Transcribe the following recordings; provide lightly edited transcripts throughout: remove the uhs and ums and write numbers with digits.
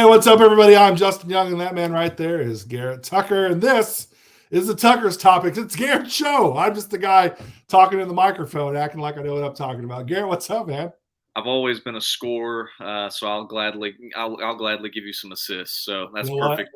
what's up, everybody? I'm Justin Young, and that man right there is Garrett Tucker. And this is the Tucker's Topics. It's Garrett's show. I'm just the guy talking in the microphone, acting like I know what I'm talking about. Garrett, what's up, man? I've always been a scorer, so I'll gladly give you some assists. So You that's know what? perfect.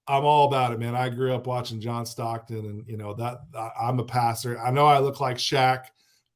I'm all about it, man. I grew up watching John Stockton, and I'm a passer. I know I look like Shaq,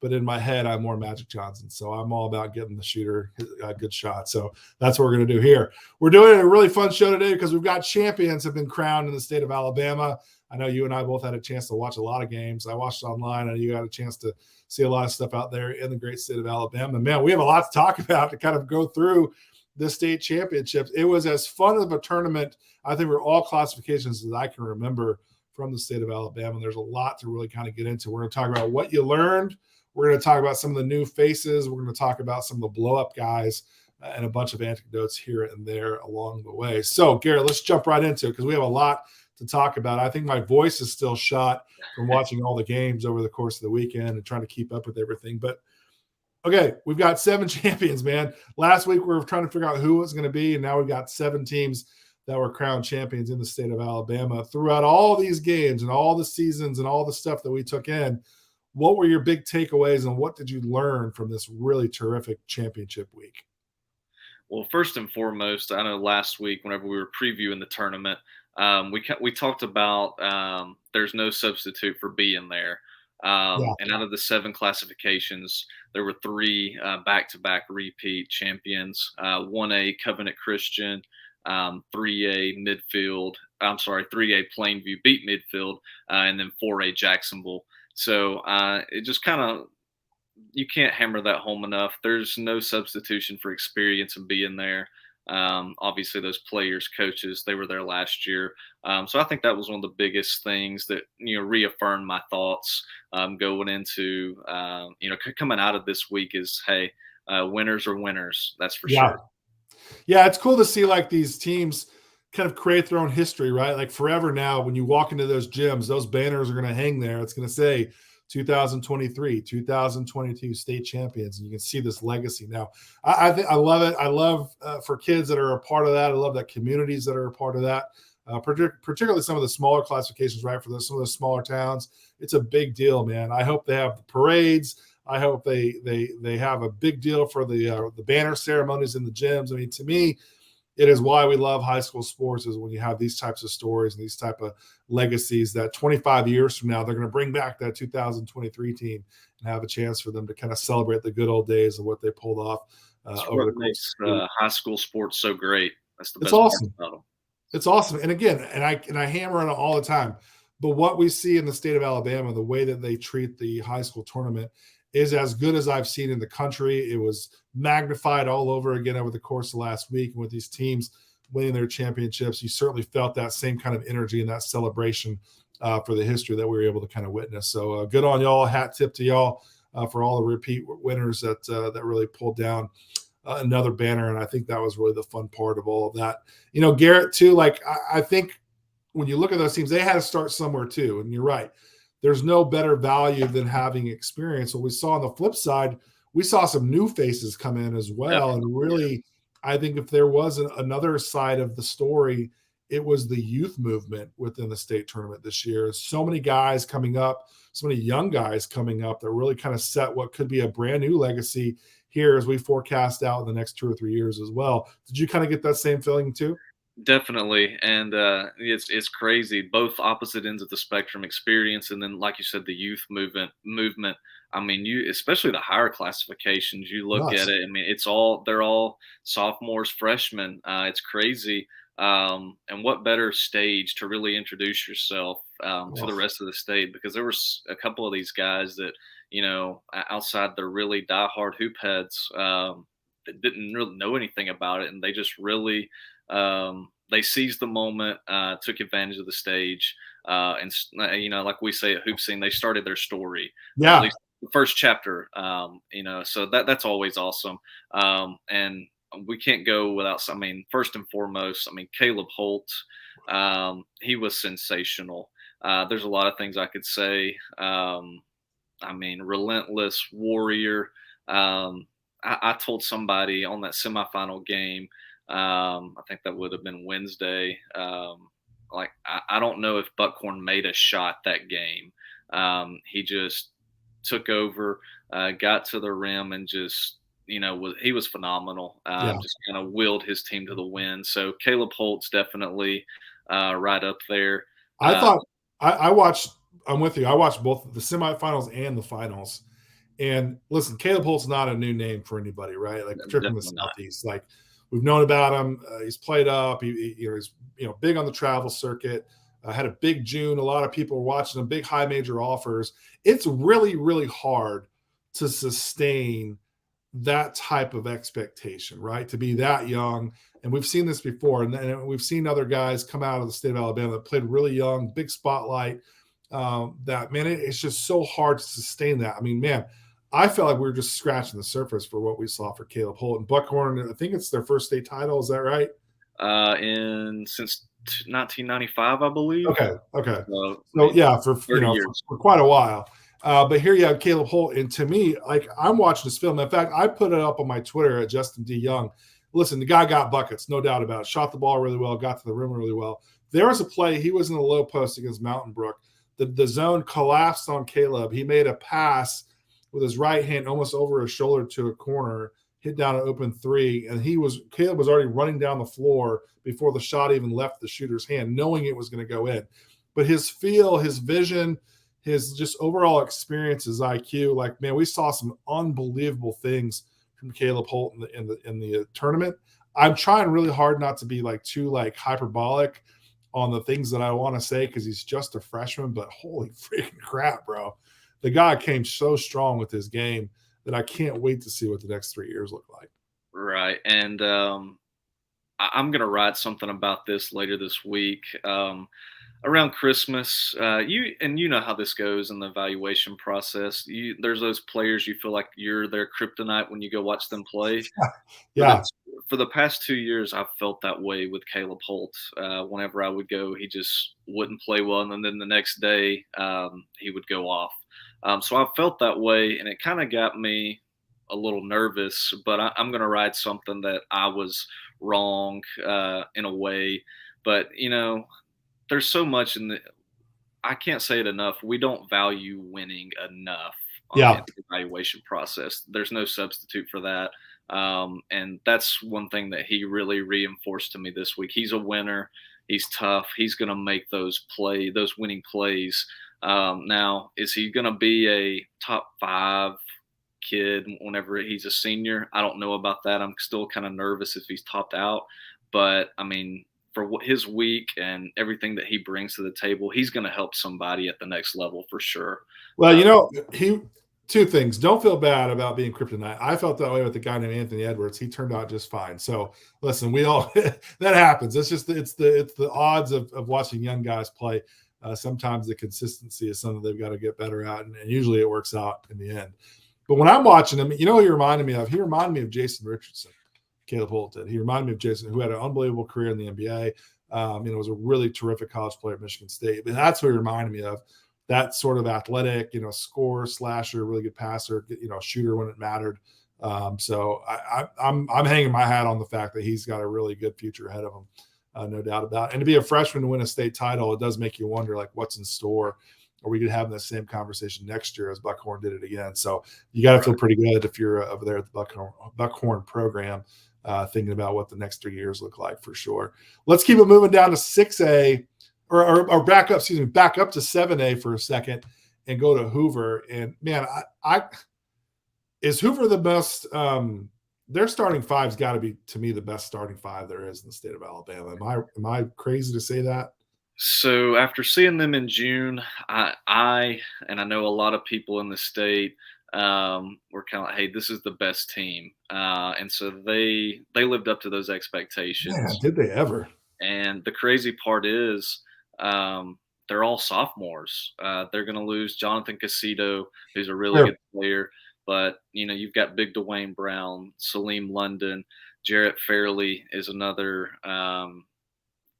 but in my head, I'm more Magic Johnson. So I'm all about getting the shooter a good shot. So that's what we're going to do here. We're doing a really fun show today because we've got champions have been crowned in the state of Alabama. I know you and I both had a chance to watch a lot of games. I watched online, and you had a chance to see a lot of stuff out there in the great state of Alabama. Man, we have a lot to talk about to kind of go through the state championships. It was as fun of a tournament, I think, for all classifications as I can remember from the state of Alabama. There's a lot to really kind of get into. We're going to talk about what you learned. We're going to talk about some of the new faces. We're going to talk about some of the blow-up guys and a bunch of anecdotes here and there along the way. So, Garrett, let's jump right into it because we have a lot to talk about. I think my voice is still shot from watching all the games over the course of the weekend and trying to keep up with everything. But okay, we've got 7 champions, man. Last week we were trying to figure out who it was going to be, and now we've got 7 teams that were crowned champions in the state of Alabama. Throughout all these games and all the seasons and all the stuff that we took in, what were your big takeaways and what did you learn from this really terrific championship week? Well, first and foremost, I know last week whenever we were previewing the tournament, we talked about there's no substitute for being there. And out of the 7 classifications, there were 3 back-to-back repeat champions. 1A Covenant Christian, 3A Midfield. I'm sorry, 3A Plainview beat Midfield, and then 4A Jacksonville. So it just kind of, you can't hammer that home enough. There's no substitution for experience and being there. Obviously, those players, coaches, they were there last year. So I think that was one of the biggest things that, reaffirmed my thoughts going into, coming out of this week is, hey, winners are winners. That's for sure. Yeah, it's cool to see like these teams kind of create their own history, right? Like forever now, when you walk into those gyms, those banners are going to hang there. It's going to say 2023, 2022 state champions, and you can see this legacy now. I think I love it. I love for kids that are a part of that. I love that communities that are a part of that. Particularly some of the smaller classifications, right? For some of the smaller towns, it's a big deal, man. I hope they have the parades. I hope they have a big deal for the banner ceremonies in the gyms. I mean, to me, it is why we love high school sports, is when you have these types of stories and these type of legacies that 25 years from now, they're going to bring back that 2023 team and have a chance for them to kind of celebrate the good old days of what they pulled off. Over what makes high school sports so great. That's the best awesome. part about them. It's awesome. And again, and I hammer on it all the time, but what we see in the state of Alabama, the way that they treat the high school tournament is as good as I've seen in the country. It was magnified all over again over the course of last week. And with these teams winning their championships, you certainly felt that same kind of energy and that celebration for the history that we were able to kind of witness. So good on y'all. Hat tip to y'all for all the repeat winners that really pulled down another banner. And I think that was really the fun part of all of that. Garrett, too, like I think when you look at those teams, they had to start somewhere too. And you're right. There's no better value than having experience. What we saw on the flip side, we saw some new faces come in as well. And really, I think if there was another side of the story, it was the youth movement within the state tournament this year. So many guys coming up, so many young guys coming up that really kind of set what could be a brand new legacy here as we forecast out in the next 2 or 3 years as well. Did you kind of get that same feeling too? Definitely, and it's crazy. Both opposite ends of the spectrum, experience, and then, like you said, the youth movement. I mean, especially the higher classifications. You look at it. I mean, they're all sophomores, freshmen. It's crazy. And what better stage to really introduce yourself to the rest of the state? Because there was a couple of these guys that, outside the really diehard hoop heads, that didn't really know anything about it, and they just really. They seized the moment, took advantage of the stage, and like we say at Hoop Scene, they started their story. Yeah, at least the first chapter. So that's always awesome. And we can't go without. I mean, first and foremost, Caleb Holt, he was sensational. There's a lot of things I could say. Relentless warrior. I told somebody on that semifinal game. I think that would have been Wednesday. Like I don't know if Buckhorn made a shot that game. He just took over, got to the rim, and just he was phenomenal. Yeah. Just kind of willed his team to the win. So Caleb Holt's definitely right up there. I Uh, thought I watched. I'm with you. I watched both the semifinals and the finals. And listen, Caleb Holt's not a new name for anybody, right? Like particularly in the Definitely not. Southeast. Like we've known about him. He's played up. He's big on the travel circuit. Had a big June. A lot of people were watching him. Big high major offers. It's really really hard to sustain that type of expectation, right? To be that young. And we've seen this before. And we've seen other guys come out of the state of Alabama that played really young, big spotlight. That, man, it's just so hard to sustain that. I mean, man, I felt like we were just scratching the surface for what we saw for Caleb Holt and Buckhorn. I think it's their first state title. Is that right? In since 1995, I believe. Okay. Okay. I So mean, yeah, 30 years. for quite a while. But here you have Caleb Holt, and to me, like I'm watching this film. In fact, I put it up on my Twitter at Justin D. Young. Listen, the guy got buckets, no doubt about it. Shot the ball really well, got to the rim really well. There was a play, he was in the low post against Mountain Brook. The zone collapsed on Caleb. He made a pass with his right hand almost over his shoulder to a corner, hit down an open three, and Caleb was already running down the floor before the shot even left the shooter's hand, knowing it was going to go in. But his feel, his vision, his just overall experience, his IQ, like, man, we saw some unbelievable things from Caleb Holt in the tournament. I'm trying really hard not to be like too like hyperbolic on the things that I want to say because he's just a freshman, but holy freaking crap, bro. The guy came so strong with his game that I can't wait to see what the next 3 years look like. Right. And I'm going to write something about this later this week. Around Christmas, you know how this goes in the evaluation process. There's those players you feel like you're their kryptonite when you go watch them play. Yeah. For the past 2 years, I've felt that way with Caleb Holt. Whenever I would go, he just wouldn't play well, and then the next day he would go off. So I felt that way, and it kind of got me a little nervous. But I'm going to write something that I was wrong in a way. But there's so much in the. I can't say it enough. We don't value winning enough in Yeah. the evaluation process. There's no substitute for that. And that's one thing that he really reinforced to me this week. He's a winner. He's tough. He's going to make those winning plays. Now, is he going to be a top 5 kid whenever he's a senior? I don't know about that. I'm still kind of nervous if he's topped out. But I mean, for his week and everything that he brings to the table, he's going to help somebody at the next level for sure. Well, two things. Don't feel bad about being kryptonite. I felt that way with the guy named Anthony Edwards. He turned out just fine. So listen, we all that happens. It's just it's the odds of watching young guys play. Sometimes the consistency is something they've got to get better at, and usually it works out in the end. But when I'm watching him, who he reminded me of? He reminded me of Jason Richardson. Caleb Holt did. He reminded me of Jason, who had an unbelievable career in the NBA. Was a really terrific college player at Michigan State. But that's what he reminded me of. That sort of athletic, scorer, slasher, really good passer, shooter when it mattered. So I'm hanging my hat on the fact that he's got a really good future ahead of him, no doubt about it. And to be a freshman to win a state title, it does make you wonder, like, what's in store. Are we going to have the same conversation next year as Buckhorn did it again? So you got to feel pretty good if you're over there at the Buckhorn program, thinking about what the next 3 years look like for sure. Let's keep it moving down to 6A. Or back up to 7A for a second and go to Hoover. And man, I is Hoover the best? Their starting five's got to be, to me, the best starting 5 there is in the state of Alabama. Am I crazy to say that? So after seeing them in June, I and I know a lot of people in the state were kind of like, hey, this is the best team, and so they lived up to those expectations. Man, did they ever? And the crazy part is, they're all sophomores. They're going to lose Jonathan Casito, who's a really good player. But, you've got Big Dwayne Brown, Salim London, Jarrett Fairley is another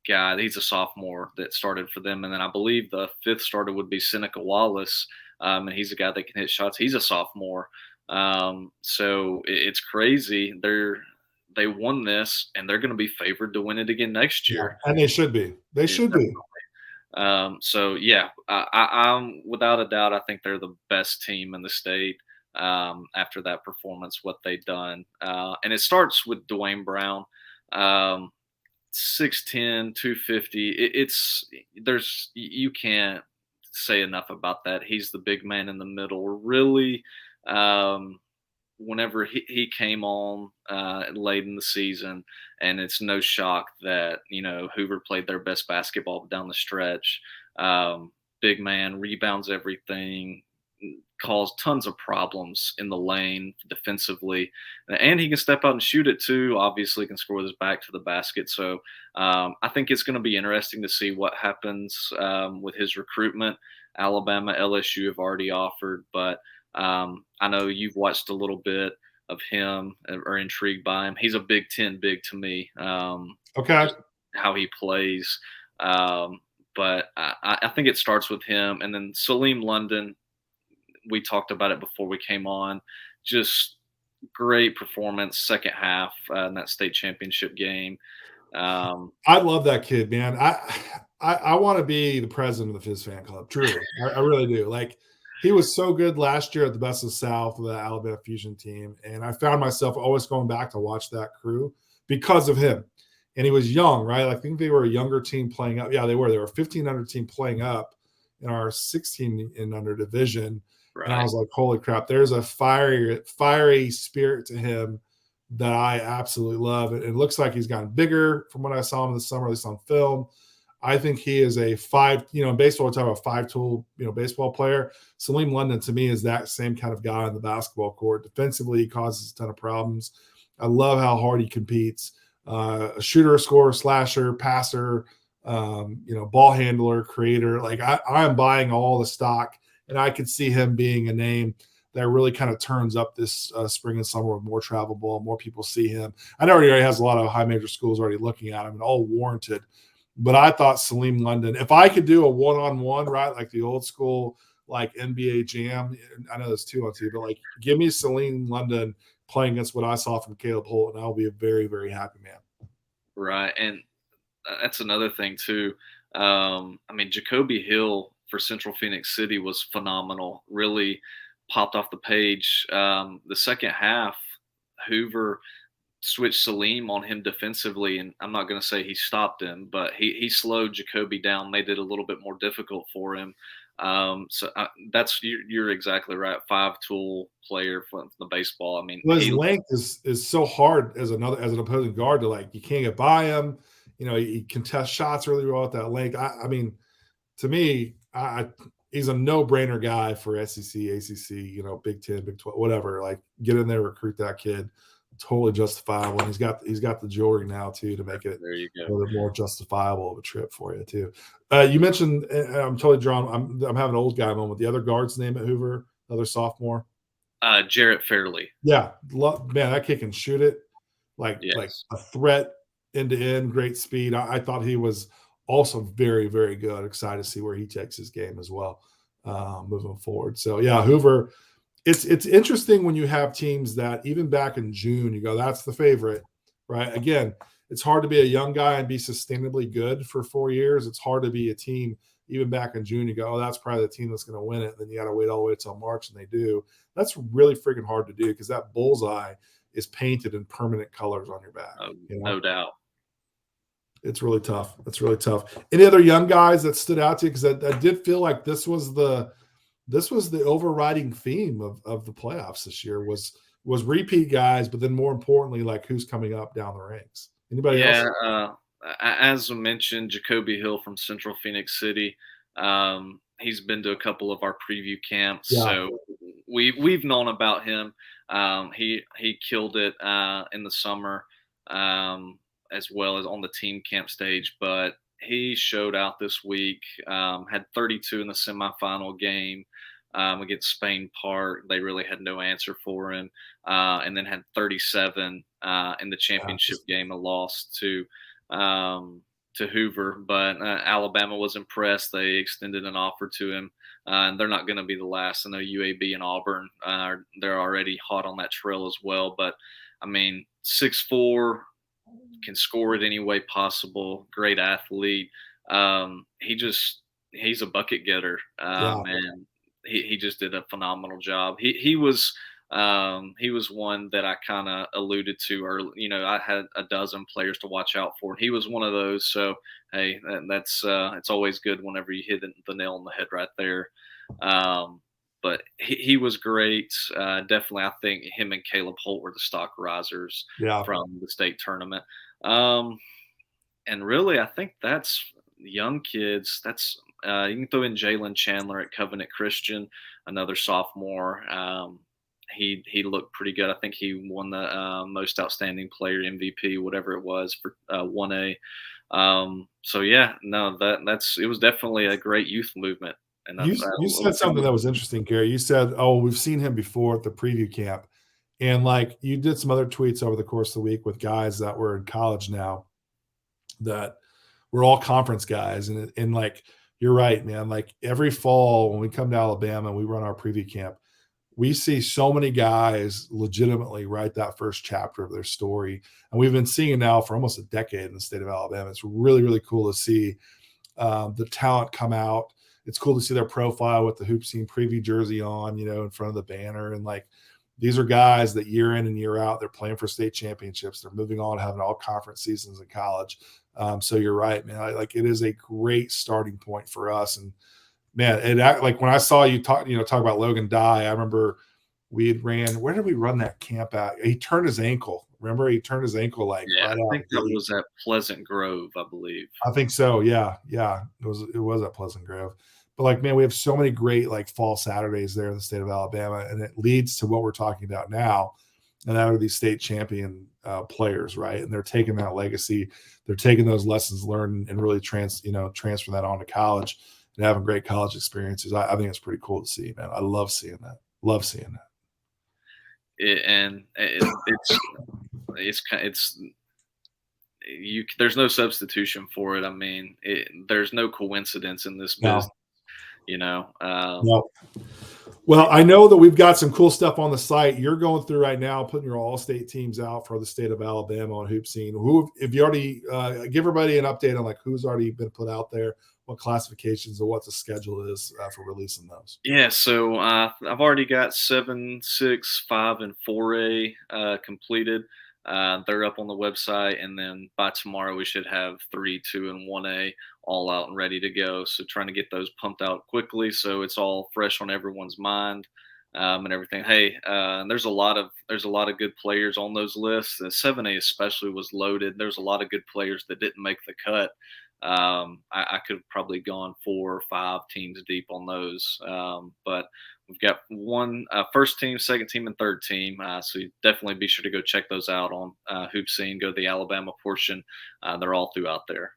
guy. He's a sophomore that started for them. And then I believe the 5th starter would be Seneca Wallace, and he's a guy that can hit shots. He's a sophomore. So it's crazy. they won this, and they're going to be favored to win it again next Yeah, year. and they should be. They Yeah, should be. so yeah, I'm without a doubt. I think they're the best team in the state. After that performance, what they've done, and it starts with Dwayne Brown, um, 6'10", 250. It's there's you can't say enough about that. He's the big man in the middle. Really, um, whenever he came on late in the season, and it's no shock that Hoover played their best basketball down the stretch. Big man, rebounds everything, caused tons of problems in the lane defensively, and he can step out and shoot it too. Obviously, can score with his back to the basket. So I think it's going to be interesting to see what happens with his recruitment. Alabama, LSU have already offered, but I know you've watched a little bit of him or intrigued by him. He's a Big Ten big to me. Okay. Just how he plays. But I think it starts with him, and then Salim London. We talked about it before we came on. Just great performance second half in that state championship game. I love that kid, man. I want to be the president of his fan club. Truly, I really do. Like, he was so good last year at the Best of the South with the Alabama Fusion team, and I found myself always going back to watch that crew because of him. And he was young, right? I think they were a younger team playing up. Yeah, they were. They were a 1500 team playing up in our 16 and under division. And I Right. was like, holy crap, there's a fiery spirit to him that I absolutely love. It looks like he's gotten bigger from what I saw him this summer, at least on film. I think he is a in baseball, we're talking about five-tool, baseball player. Salim London, to me, is that same kind of guy on the basketball court. Defensively, he causes a ton of problems. I love how hard he competes. A shooter, scorer, slasher, passer, ball handler, creator. Like, I am buying all the stock, and I could see him being a name that really kind of turns up this spring and summer with more travel ball, more people see him. I know he already has a lot of high major schools already looking at him, and all warranted. But I thought Salim London, if I could do a one-on-one, right, like the old school, like NBA Jam, I know there's 2-on-2, but like, give me Salim London playing against what I saw from Caleb Holt, and I'll be a very, very happy man. Right. And that's another thing too. I mean, Jacoby Hill for Central Phoenix City was phenomenal. Really popped off the page. The second half, Hoover switched Salim on him defensively, and I'm not going to say he stopped him, but he slowed Jacoby down, made it a little bit more difficult for him. That's you're exactly right. Five-tool player from the baseball. I mean, Well, his length is so hard as an opposing guard to, like, you can't get by him. He contests shots really well at that length. I mean, to me, he's a no-brainer guy for SEC, ACC, Big 10, Big 12, whatever. Like, get in there, recruit that kid. Totally justifiable. And he's got the jewelry now too to make it there you a go. little bit more justifiable of a trip for you too. You mentioned, I'm totally drawn. I'm having an old guy moment. The other guard's name at Hoover, another sophomore. Jarrett Fairley. Yeah, man, that kid can shoot it like Yes. a threat end to end, great speed. I thought he was also very, very good. Excited to see where he takes his game as well, moving forward. So yeah, Hoover. It's interesting when you have teams that even back in June, you go, that's the favorite, right? Again, it's hard to be a young guy and be sustainably good for 4 years. It's hard to be a team even back in June. You go, oh, that's probably the team that's going to win it. And then you got to wait all the way until March, and they do. That's really freaking hard to do because that bullseye is painted in permanent colors on your back. No doubt. It's really tough. It's really tough. Any other young guys that stood out to you? Because I did feel like this was the overriding theme of the playoffs this year was repeat guys, but then more importantly, like, who's coming up down the ranks. Anybody else? As I mentioned, Jacoby Hill from Central Phoenix City. He's been to a couple of our preview camps, Yeah. so we've known about him. He killed it in the summer, as well as on the team camp stage. But he showed out this week. Had 32 in the semifinal game against Spain Park. They really had no answer for him, and then had 37 in the championship game, a loss to Hoover. But Alabama was impressed. They extended an offer to him, and they're not going to be the last. I know UAB and Auburn, they're already hot on that trail as well. But I mean, 6'4", can score it any way possible. Great athlete. He's a bucket getter, Yeah. and he just did a phenomenal job. He was one that I kind of alluded to early. I had a dozen players to watch out for, and he was one of those. So hey, that's it's always good whenever you hit the nail on the head right there. But he was great. Definitely, I think him and Caleb Holt were the stock risers Yeah. from the state tournament. Um, and really, I think that's young kids. That's you can throw in Jalen Chandler at Covenant Christian, another sophomore. He looked pretty good. I think he won the most outstanding player MVP, whatever it was for 1A. So yeah, no, that's it was definitely a great youth movement, and You said something that was interesting, Gary. You said, "Oh, we've seen him before at the preview camp," and like you did some other tweets over the course of the week with guys that were in college now that were all conference guys, and like you're right, man. Like every fall when we come to Alabama and we run our preview camp, we see so many guys legitimately write that first chapter of their story, and we've been seeing it now for almost a decade in the state of Alabama. It's really, really cool to see the talent come out. It's cool to see their profile with the Hoop Scene preview jersey on, in front of the banner. And like, these are guys that year in and year out, they're playing for state championships. They're moving on, having all conference seasons in college. So you're right, man. Like it is a great starting point for us. And man, like when I saw you talk about Logan Dye, I remember we had where did we run that camp at? He turned his ankle. Remember, he turned his ankle like yeah, right I out. think that was at Pleasant Grove, I believe. I think so. Yeah. It was at Pleasant Grove. But like, man, we have so many great like fall Saturdays there in the state of Alabama, and it leads to what we're talking about now, and that are these state champion players, right? And they're taking that legacy, they're taking those lessons learned, and really transfer that on to college and having great college experiences. I think it's pretty cool to see, man. I love seeing that. Love seeing that. There's no substitution for it. I mean, there's no coincidence in this No. business. No. Well, I know that we've got some cool stuff on the site. You're going through right now, putting your all-state teams out for the state of Alabama on Hoop Scene. If you already give everybody an update on like who's already been put out there, what classifications, or what the schedule is for releasing those? Yeah, so I've already got 7, 6, 5, and 4A completed. They're up on the website, and then by tomorrow we should have 3, 2, and 1A all out and ready to go. So trying to get those pumped out quickly so it's all fresh on everyone's mind and everything. Hey, there's a lot of good players on those lists. The 7A especially was loaded. There's a lot of good players that didn't make the cut. I could have probably gone 4 or 5 teams deep on those, but we've got one first team, second team, and third team. So definitely be sure to go check those out on Hoop Scene. Go to the Alabama portion. They're all throughout there.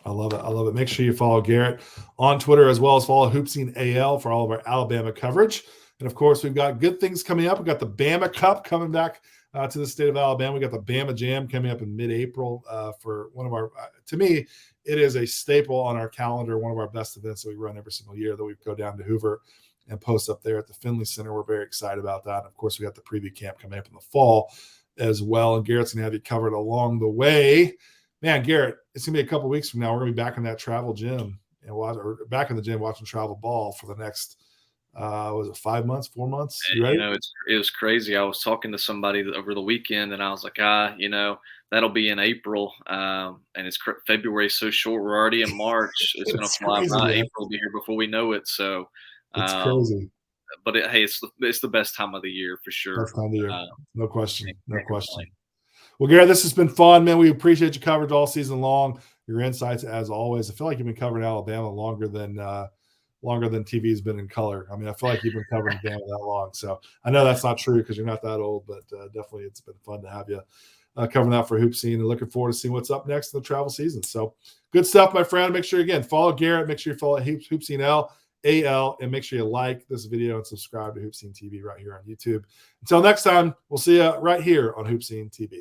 I love it. I love it. Make sure you follow Garrett on Twitter, as well as follow Hoop Scene AL for all of our Alabama coverage. And of course, we've got good things coming up. We've got the Bama Cup coming back to the state of Alabama. We got the Bama Jam coming up in mid-April for one of our, to me, it is a staple on our calendar, one of our best events that we run every single year, that we go down to Hoover and post up there at the Finley Center. We're very excited about that. And of course, we got the preview camp coming up in the fall as well. And Garrett's going to have you covered along the way. Man, Garrett, it's going to be a couple weeks from now. We're going to be back in that travel gym or back in the gym watching travel ball for the next, was it 5 months, 4 months? You ready? It was crazy. I was talking to somebody over the weekend, and I was like, that'll be in April. And it's February so short. We're already in March. It's going to fly by. April will be here before we know it. So it's crazy. But it's the best time of the year for sure. Best time of the year. No question. No question. Well, Garrett, this has been fun, man. We appreciate your coverage all season long. Your insights, as always. I feel like you've been covering Alabama longer than TV's been in color. I mean, I feel like you've been covering Alabama that long. So I know that's not true because you're not that old, but definitely it's been fun to have you covering that for Hoop Scene, and looking forward to seeing what's up next in the travel season. So good stuff, my friend. Make sure, again, follow Garrett. Make sure you follow Hoop Scene AL, and make sure you like this video and subscribe to Hoop Scene TV right here on YouTube. Until next time, we'll see you right here on Hoop Scene TV.